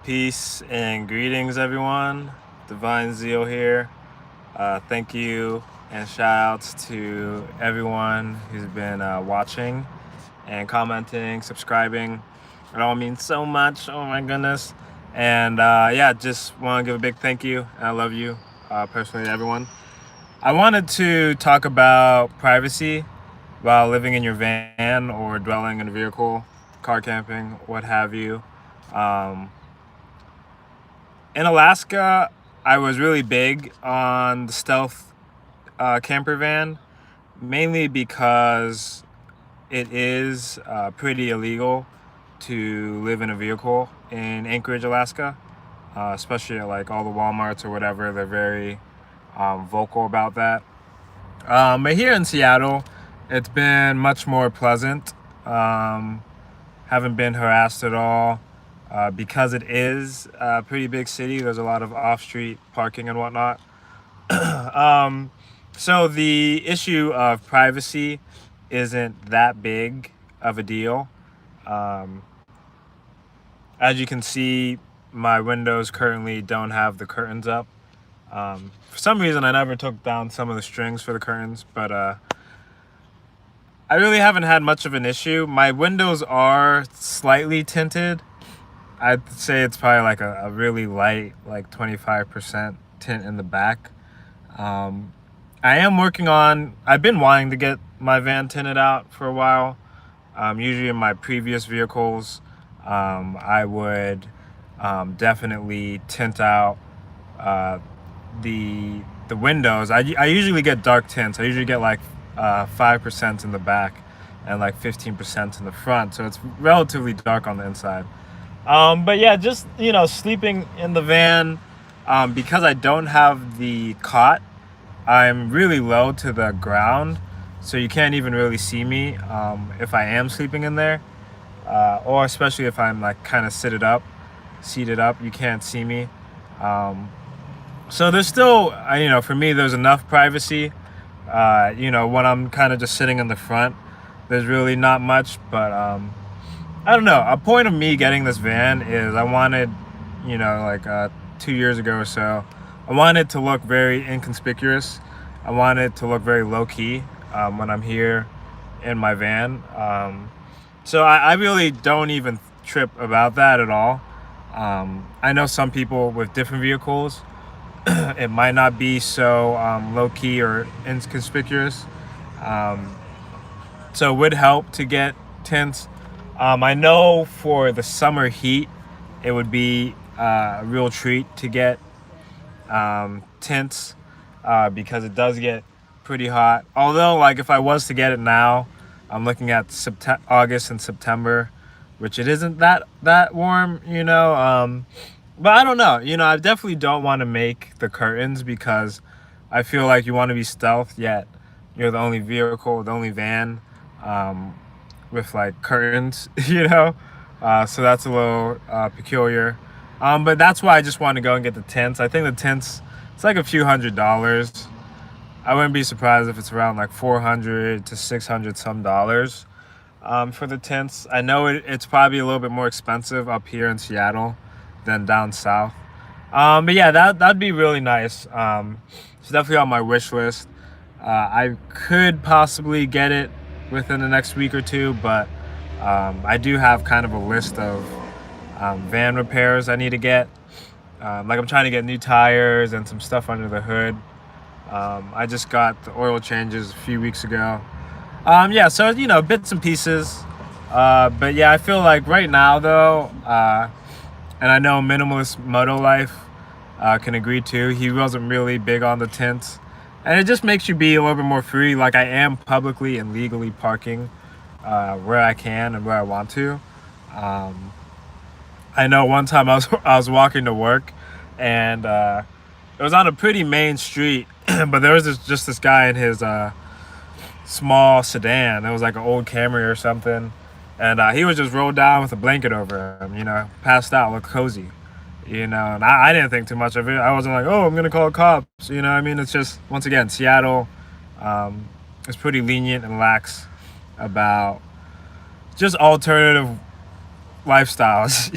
Peace and greetings, everyone. Divine Zeal here. Thank you and shout outs to everyone who's been watching and commenting, subscribing. It all means so much. Oh my goodness. And yeah, just want to give a big thank you. And I love you personally, everyone. I wanted to talk about privacy while living in your van or dwelling in a vehicle, car camping, what have you. Um, in Alaska, I was really big on the stealth camper van, mainly because it is pretty illegal to live in a vehicle in Anchorage, Alaska, especially at like all the Walmarts or whatever. They're very vocal about that. But here in Seattle, it's been much more pleasant. Um, haven't been harassed at all. Because it is a pretty big city, there's a lot of off-street parking and whatnot. Um, so the issue of privacy isn't that big of a deal. Um, as you can see, my windows currently don't have the curtains up. For some reason, I never took down some of the strings for the curtains, but I really haven't had much of an issue. My windows are slightly tinted. I'd say it's probably like a really light, like 25% tint in the back. Um, I am working on, I've been wanting to get my van tinted out for a while. Usually in my previous vehicles, I would definitely tint out uh, the windows. I usually get dark tints. I usually get like 5% in the back and like 15% in the front. So it's relatively dark on the inside. But yeah, just sleeping in the van, because I don't have the cot. I'm really low to the ground, so you can't even really see me if I am sleeping in there, or especially if I'm like kind of seated up. You can't see me. Um, so there's still, for me, there's enough privacy. When I'm kind of just sitting in the front, there's really not much, but I don't know. A point of me getting this van is I wanted, like 2 years ago or so, I wanted to look very inconspicuous. I wanted to look very low key when I'm here in my van. So I really don't even trip about that at all. I know some people with different vehicles, it might not be so low key or inconspicuous. Um, so it would help to get tints. I know for the summer heat, it would be a real treat to get tints because it does get pretty hot. Although, like, if I was to get it now, I'm looking at August and September, which it isn't that warm. But I don't know. I definitely don't want to make the curtains because I feel like you want to be stealth, yet you're the only vehicle, the only van. Um, with like curtains, so that's a little peculiar. But that's why I just want to go and get the tents. I think the tents, it's like a few $100s. I wouldn't be surprised if it's around like 400 to 600 some dollars for the tents. I know it's probably a little bit more expensive up here in Seattle than down south. But yeah, that'd be really nice. It's definitely on my wish list. I could possibly get it within the next week or two, but I do have kind of a list of van repairs I need to get. Like I'm trying to get new tires and some stuff under the hood. I just got the oil changes a few weeks ago. Yeah, so bits and pieces. But yeah, I feel like right now though, and I know Minimalist Moto Life can agree too. He wasn't really big on the tints. And it just makes you be a little bit more free. Like I am publicly and legally parking where I can and where I want to. Um, I know one time I was walking to work, and it was on a pretty main street, but there was just this guy in his small sedan. It was like an old Camry or something, and he was just rolled down with a blanket over him. Passed out, looked cozy. And I didn't think too much of it. I wasn't like, oh, I'm gonna call cops. I mean, it's just, once again, Seattle is pretty lenient and lax about just alternative lifestyles.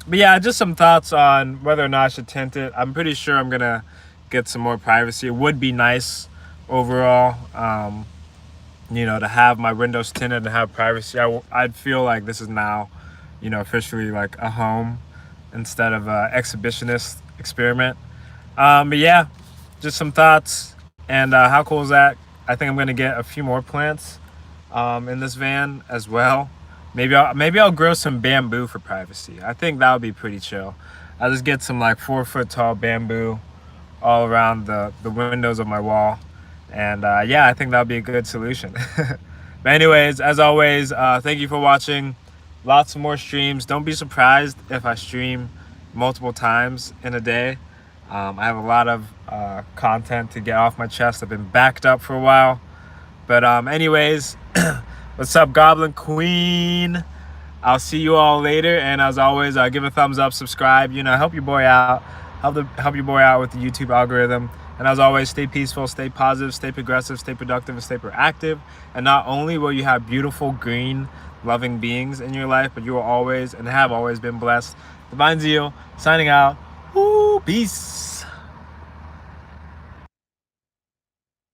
But yeah, just some thoughts on whether or not I should tint it. I'm pretty sure I'm gonna get some more privacy. It would be nice overall, to have my windows tinted and have privacy. I'd feel like this is now, officially like a home instead of a exhibitionist experiment. But yeah, just some thoughts. And how cool is that? I think I'm gonna get a few more plants in this van as well. Maybe I'll grow some bamboo for privacy. I think that would be pretty chill. I'll just get some like 4 foot tall bamboo all around the windows of my wall, and yeah, I think that would be a good solution. But anyways, as always, thank you for watching. Lots of more streams. Don't be surprised if I stream multiple times in a day. I have a lot of content to get off my chest. I've been backed up for a while. But anyways, what's up, Goblin Queen? I'll see you all later. And as always, give a thumbs up, subscribe. Help your boy out. Help your boy out with the YouTube algorithm. And as always, stay peaceful, stay positive, stay progressive, stay productive, and stay proactive. And not only will you have beautiful, green, loving beings in your life, but you will always and have always been blessed. Divine Zeal, signing out. Woo, peace.